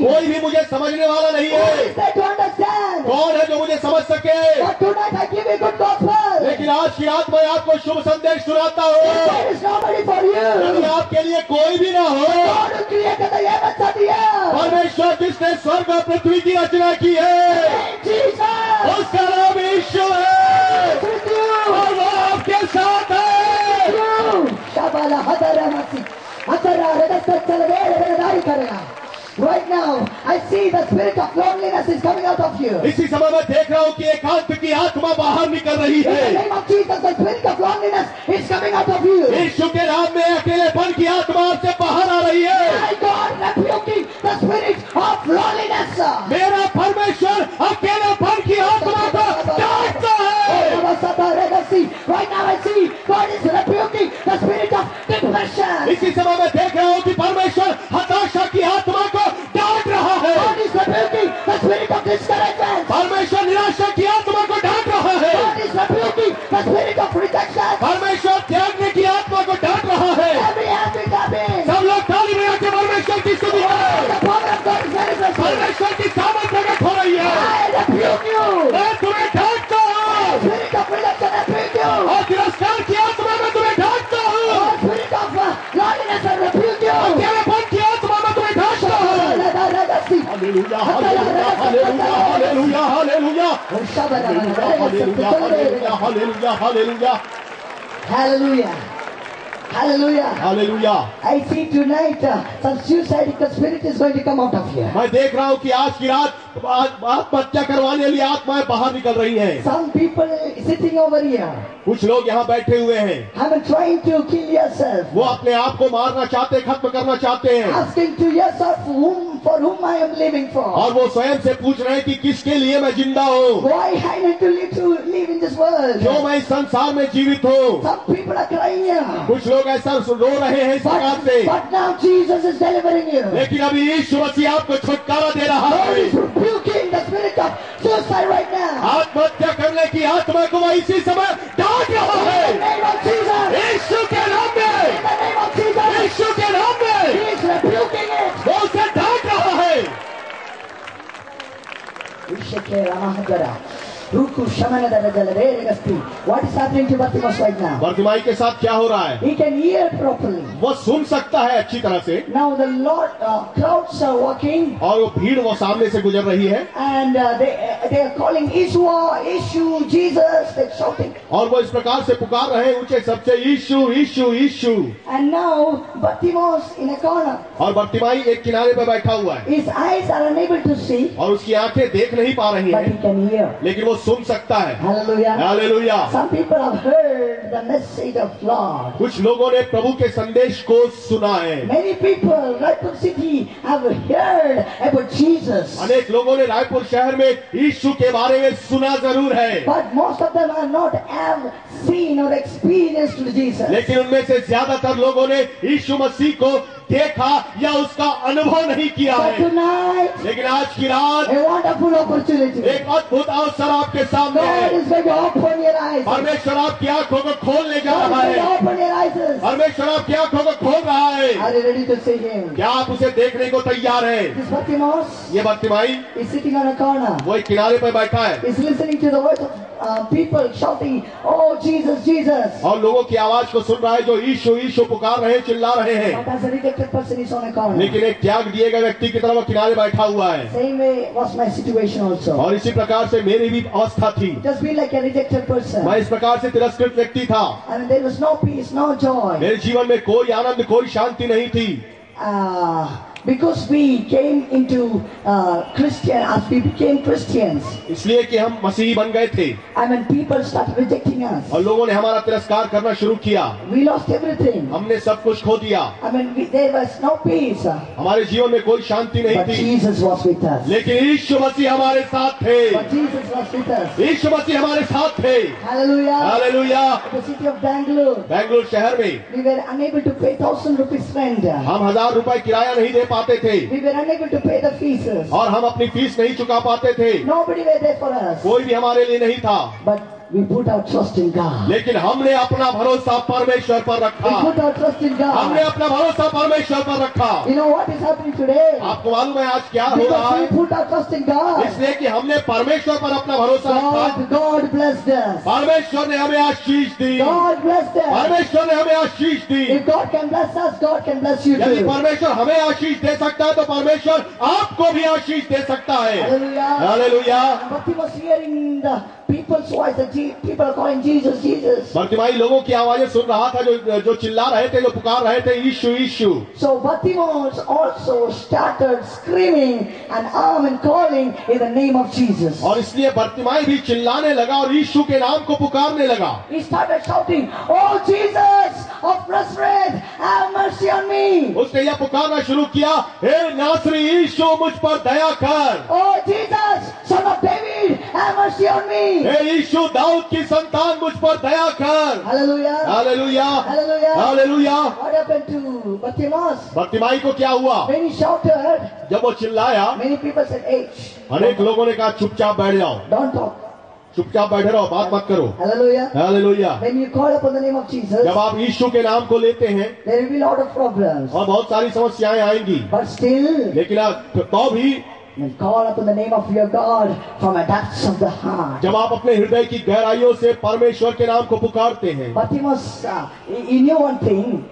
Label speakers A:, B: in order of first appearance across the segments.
A: कोई भी मुझे समझने वाला नहीं
B: Who
A: है।
B: is there to understand?
A: कौन है जो मुझे समझ सके?
B: But tonight I give you good gospel.
A: लेकिन आज की रात मैं आपको शुभ संदेश सुनाता हूँ।
B: There is nobody for
A: यदि
B: you.
A: आपके लिए कोई भी ना हो,
B: God who created the heavens and the earth.
A: परमेश्वर जिसने स्वर्ग और पृथ्वी की रचना की है,
B: And Jesus
A: उसका नाम यीशु है
B: is with you.
A: और वो आपके साथ है।
B: Shabala Hadara Masi. Hadara Redasta Chalavere Vedari Karena. Right now, I see the spirit of loneliness is coming out of you.
A: इसी समय मैं देख रहा हूँ कि एकांत की आत्मा बाहर निकल रही
B: In the
A: है।
B: name of Jesus, the spirit of loneliness is coming out of you.
A: यीशु के नाम में अकेलेपन की आत्मा आपसे बाहर आ रही है।
B: My God rebuking the spirit of loneliness.
A: मेरा परमेश्वर अकेलेपन की आत्मा को डांटता है।
B: Right now I see God is rebuking the spirit of depression.
A: इसी समय मैं देख रहा हूँ कि परमेश्वर हताशा की आत्मा को डांट रहा है।
B: God is rebuking the spirit of discouragement.
A: परमेश्वर निराशा की आत्मा को डांट रहा है।
B: God is rebuking the spirit of rejection.
A: परमेश्वर त्यागने की आत्मा को डांट रहा है।
B: Every hand is clapping.
A: सब लोग ताली बजा के परमेश्वर की स्तुति करें।
B: The power of God is manifesting.
A: परमेश्वर की सामर्थ प्रकट हो रही है।
B: I rebuke you.
A: मैं तुम्हें डांटता हूँ
B: Spirit of rejection, I rebuke you.
A: और तिरस्कार की आत्मा में तुम्हें डांटता हूँ।
B: Oh, spirit of loneliness, I rebuke you.
A: अकेलेपन की आत्मा में तुम्हें डांटता हूँ। Hallelujah hallelujah hallelujah hallelujah hallelujah hallelujah hallelujah hallelujah hallelujah
B: Hallelujah. Hallelujah.
A: Hallelujah.
B: I see tonight some suicidal spirit is going to come out of here.
A: मैं देख रहा हूँ कि आज की रात आत्महत्या करवाने वाली आत्माएं बाहर निकल रही हैं।
B: Some people sitting over here.
A: कुछ लोग यहाँ बैठे हुए हैं,
B: I'm trying to kill yourself.
A: वो अपने आप को मारना चाहते, खत्म करना चाहते हैं
B: Asking to yourself for whom I am living for.
A: और वो स्वयं से पूछ रहे हैं कि किसके लिए मैं जिंदा हूँ,
B: Why I need to live in this world.
A: क्यों मैं इस संसार में जीवित हूँ।
B: Some people are crying here.
A: कुछ लोग ऐसा रो रहे हैं इस प्रकार से,
B: But now Jesus is delivering you.
A: लेकिन अभी यीशु मसीह आपको छुटकारा दे रहा
B: God
A: है।
B: is rebuking the spirit of suicide right now.
A: आत्महत्या करने की आत्मा को वह इसी समय डांट रहा है।
B: In the name of Jesus.
A: यीशु के नाम में,
B: In the name of Jesus.
A: यीशु के नाम में
B: He is rebuking it.
A: वो उसे डांट रहा है।
B: Ushake Ramahadara. Ruku Shamanadara Jalaveregasti. What is happening to Bartimaeus right now?
A: Bartimaeus के साथ क्या हो रहा है?
B: He can hear properly.
A: वो सुन सकता है अच्छी तरह से
B: Now the Lord crowds are walking
A: और वो भीड़ वो सामने से गुजर रही है
B: and they are calling Yeshua, Yeshu, Jesus. They're shouting.
A: और वो इस प्रकार से पुकार रहे हैं ऊंचे सबसे, यीशु यीशु यीशु।
B: And now Bartimaeus in a corner.
A: और बर्तिमाई एक किनारे पर बैठा हुआ है
B: His eyes are unable to see,
A: और उसकी आंखें देख नहीं पा रही
B: but he
A: हैं,
B: can hear.
A: लेकिन वो सुन सकता है।
B: Hallelujah.
A: Hallelujah.
B: Some people have heard the message of Lord.
A: कुछ लोगों ने प्रभु के संदेश को सुना है।
B: Many people, Raipur city, have heard about Jesus.
A: अनेक लोगों ने रायपुर शहर में यीशु के बारे में सुना जरूर है,
B: But most of them have not have seen or experienced Jesus.
A: लेकिन उनमें से ज्यादातर लोगों ने यीशु मसीह को देखा या उसका अनुभव नहीं किया
B: But
A: है।
B: tonight,
A: लेकिन आज की रात
B: a wonderful opportunity.
A: एक अद्भुत अवसर आपके सामने
B: God
A: है।
B: is going to open your eyes. God
A: परमेश्वर आपकी आंखों को खोलने जा
B: is
A: रहा
B: going to
A: है।
B: open your eyes.
A: परमेश्वर आपकी आंखों को खोल रहा है।
B: Are you ready to see Him?
A: क्या आप उसे देखने को तैयार हैं?
B: This Bartimaeus
A: ये Bartimaeus
B: is sitting on a corner.
A: वो एक किनारे पर बैठा है
B: He's listening to the voice of people shouting, "Oh Jesus, Jesus!"
A: और लोगों की आवाज को सुन रहा है जो यीशु यीशु पुकार रहे हैं, चिल्ला रहे हैं।
B: But as a rejected person, he's on a corner.
A: लेकिन एक त्याग दिए गए व्यक्ति की तरह वो किनारे बैठा हुआ है।
B: Same way was my situation also.
A: और इसी प्रकार से मेरी भी अवस्था थी।
B: Just be like a rejected person.
A: मैं इस प्रकार से तिरस्कृत व्यक्ति था।
B: And there was no peace, no joy.
A: मेरे जीवन में कोई आनंद, कोई शांति नहीं थी।
B: Because we came into Christian, as we became Christians,
A: इसलिए कि हम मसीही बन गए थे
B: I mean, people started rejecting us.
A: और लोगों ने हमारा तिरस्कार करना शुरू किया।
B: We lost everything.
A: हमने सब कुछ खो दिया।
B: I mean, there was no peace.
A: हमारे जीवन में कोई शांति नहीं
B: But
A: थी,
B: Jesus was with us.
A: लेकिन यीशु मसीह हमारे साथ थे।
B: But Jesus was with us.
A: यीशु मसीह हमारे साथ थे।
B: Hallelujah.
A: Hallelujah.
B: The city of Bangalore,
A: Bengaluru शहर में
B: we were unable to pay 1,000 rupees rent.
A: हम 1000 रुपए किराया नहीं दे पाते थे
B: We were unable to pay the fees.
A: और हम अपनी फीस नहीं चुका पाते थे।
B: Nobody were there for us.
A: कोई भी हमारे लिए नहीं था।
B: But We put our trust in God.
A: लेकिन हमने अपना भरोसा परमेश्वर पर
B: We
A: रखा।
B: put our trust in
A: हमने
B: God.
A: अपना भरोसा परमेश्वर पर रखा।
B: You know what is happening today?
A: आपको मालूम है आज क्या हो रहा
B: Because we
A: है?
B: put our trust in God.
A: इसलिए कि हमने परमेश्वर पर अपना भरोसा रखा।
B: God blessed us.
A: परमेश्वर ने हमें आशीष दी।
B: God blessed us.
A: परमेश्वर ने हमें आशीष दी।
B: If God can bless us, God can bless you
A: यदि
B: too.
A: परमेश्वर हमें आशीष दे सकता है तो परमेश्वर आपको भी आशीष दे सकता है।
B: Hallelujah.
A: Hallelujah.
B: But he was hearing the people's voice. People are calling Jesus, Jesus.
A: Bartimaeus लोगों की आवाजें सुन रहा था जो चिल्ला रहे थे, जो पुकार रहे थे, यीशु यीशु।
B: So Bartimaeus also started screaming and calling in the name of Jesus.
A: और इसलिए बर्तिमाई भी चिल्लाने लगा और यीशु के नाम को पुकारने लगा।
B: He started shouting, "Oh Jesus of Nazareth, have mercy on me!
A: उसने यह पुकारना शुरू किया, हे नासरी यीशु मुझ पर दया कर।
B: Oh Jesus, Son of David, have mercy on me!"
A: हे यीशु दाऊद की संतान मुझ पर दया कर।
B: Hallelujah.
A: Hallelujah.
B: Hallelujah.
A: Hallelujah.
B: What happened to Bartimaeus?
A: Bartimaeus को क्या हुआ?
B: When he shouted,
A: जब वो चिल्लाया,
B: many people said, "Hey,
A: अनेक लोगों ने कहा चुपचाप बैठ जाओ,
B: don't talk."
A: चुपचाप बैठे रहो, बात मत करो।
B: Hallelujah.
A: Hallelujah.
B: When you call upon the name of Jesus,
A: जब आप यीशु के नाम को लेते हैं
B: there will be a lot of problems.
A: और बहुत सारी समस्याएं आएंगी,
B: But still,
A: लेकिन तो भी
B: when call upon the name of your God from the depths of the heart.
A: जब आप अपने हृदय की गहराइयों से परमेश्वर के नाम को पुकारते हैं।
B: Bartimaeus, he knew one thing.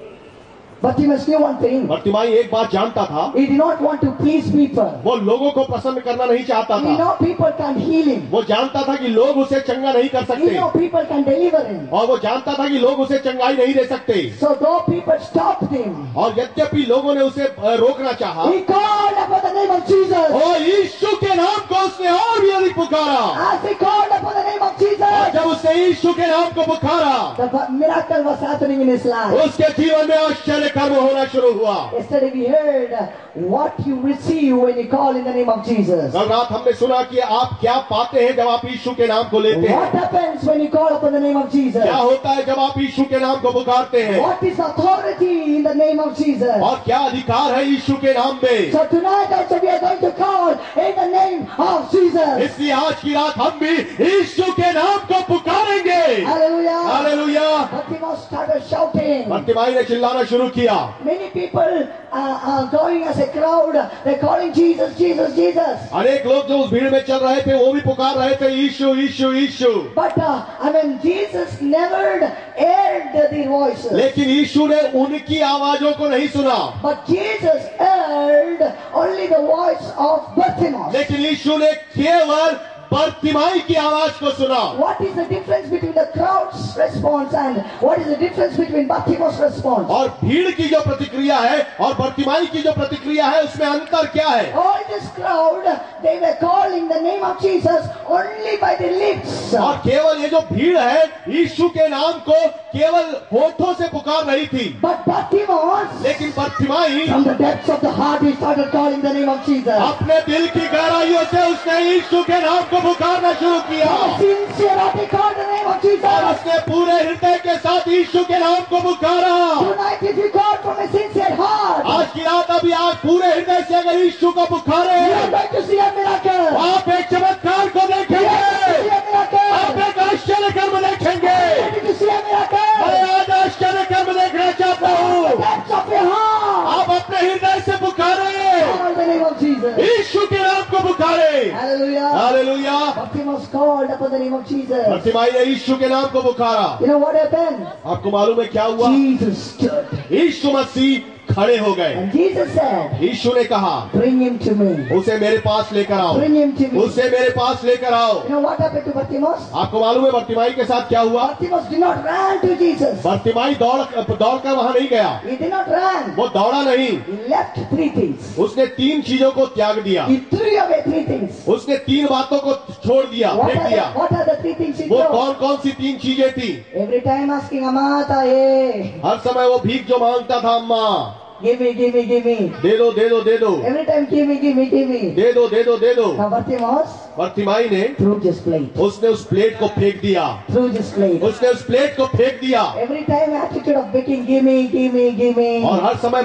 B: Bartimaeus knew one thing.
A: Bartimaeus एक बात जानता था,
B: He did not want to please people.
A: वो लोगों को प्रसन्न करना नहीं चाहता
B: He
A: था।
B: know people can heal him.
A: वो जानता था कि लोग उसे चंगा नहीं कर
B: He
A: सकते
B: know people can deliver him.
A: और वो जानता था कि लोग उसे चंगाई नहीं दे सकते।
B: So though people stopped him,
A: और यद्यपि लोगों ने उसे रोकना चाहा,
B: he called upon the name of Jesus.
A: और यीशु के नाम को उसने और भी अधिक पुकारा।
B: As he called upon the name of
A: और
B: Jesus,
A: जब उसने यीशु के नाम को पुकारा,
B: the miracle was happening in his life.
A: उसके जीवन में आश्चर्य कर्म होना शुरू हुआ।
B: Yesterday we heard what you receive when you call in the name of Jesus.
A: कल रात हमने सुना कि आप क्या पाते हैं जब आप यीशु के नाम को लेते
B: What
A: हैं।
B: happens when you call upon the name of Jesus?
A: क्या होता है जब आप यीशु के नाम को पुकारते हैं,
B: What is authority in the name of Jesus?
A: और क्या अधिकार है यीशु के नाम में।
B: So tonight also we are going to call in the name of Jesus.
A: इसलिए आज की रात हम भी यीशु के नाम को पुकारेंगे।
B: Hallelujah.
A: Hallelujah.
B: Bartimaeus started shouting.
A: Bartimaeus ने चिल्लाना शुरू किया।
B: Many people are going as a crowd. They're calling Jesus, Jesus, Jesus.
A: अनेक लोग जो उस भीड़ में चल रहे थे वो भी पुकार रहे थे यीशु यीशु यीशु।
B: But Jesus never heard their voices.
A: लेकिन यीशु ने उनकी आवाजों को नहीं सुना,
B: But Jesus heard only the voice of Bartimaeus.
A: लेकिन यीशु ने केवल बर्तिमाई की आवाज को सुना।
B: What is the difference between the crowd's response and what is the difference between Bartimaeus' response?
A: और भीड़ की जो प्रतिक्रिया है और बर्तिमाई की जो प्रतिक्रिया है उसमें अंतर क्या है?
B: All this crowd, they were calling the name of Jesus only by the lips.
A: और केवल ये जो भीड़ है यीशु के नाम को केवल होठों से पुकार रही थी,
B: But Bartimaeus,
A: लेकिन Bartimaeus
B: from the depths of the heart, he started calling the name of Jesus.
A: अपने दिल की गहराइयों से उसने यीशु के नाम को पुकारना शुरू किया
B: From a sincere heart, he called the name of
A: और
B: Jesus.
A: उसने पूरे हृदय के साथ यीशु के नाम को पुकारा।
B: Tonight, if you call from a sincere heart,
A: आज की रात अभी आप पूरे हृदय से अगर यीशु को पुकारे,
B: you are going to see a miracle.
A: आप एक चमत्कार को
B: You are
A: देखेंगे,
B: going to see a miracle.
A: आप एक आश्चर्य कर्म देखेंगे।
B: You are going to see a miracle.
A: मैं आज आश्चर्य कर्म देखना चाहता हूँ।
B: From the depths of your heart,
A: आप अपने हृदय से पुकारे,
B: call the name of Jesus.
A: यीशु के नाम को पुकारे।
B: Hallelujah.
A: Hallelujah.
B: Bartimaeus called upon the name of Jesus.
A: Bartimaeus ने यीशु के नाम को पुकारा।
B: You know what happened?
A: आपको मालूम है क्या हुआ?
B: Jesus stood.
A: यीशु मसीह खड़े हो गए।
B: And Jesus said,
A: यीशु ने कहा,
B: bring him to me.
A: उसे मेरे पास लेकर आओ,
B: Bring him to me.
A: उसे मेरे पास लेकर आओ।
B: You know what happened to Bartimaeus?
A: आपको मालूम है बर्तिमाई के साथ क्या हुआ?
B: Bartimaeus did not run to Jesus.
A: Bartimaeus दौड़कर वहां नहीं गया,
B: He did not run.
A: वो दौड़ा नहीं,
B: He left three things.
A: उसने तीन चीजों को त्याग दिया,
B: He threw away three things.
A: उसने तीन बातों को छोड़ दिया, फेंक दिया।
B: What are the three things he
A: वो
B: threw?
A: कौन कौन सी तीन चीजें थी?
B: Every time asking Amata, hey,
A: हर समय वो भीख जो मांगता था, अम्मा
B: give me, give me, give me.
A: दे दो दे दो दे दो
B: Every time give me, give me, give me.
A: दे दो दे दो दे दो।
B: Now Bartimaeus,
A: बर्तिमाई ने
B: threw this plate.
A: उसने उस प्लेट को फेंक दिया,
B: Threw this plate.
A: उसने उस प्लेट को फेंक दिया।
B: Every time attitude of begging, give me, give me, give me.
A: और हर समय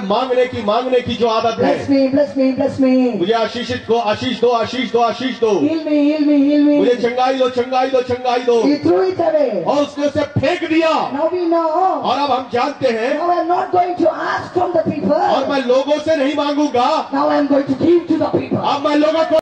A: मांगने की जो आदत है,
B: Bless me, bless me, bless me.
A: मुझे आशीषित को आशीष दो, आशीष दो, आशीष दो,
B: Heal me, heal me, heal me.
A: मुझे चंगाई दो, चंगाई दो, चंगाई दो।
B: He threw it away.
A: और उसने उसे फेंक दिया।
B: Now we know.
A: और अब हम जानते हैं,
B: Now I am not going to ask from the people.
A: और मैं लोगों से नहीं मांगूंगा,
B: Now I am going to give to the people.
A: अब मैं लोगों को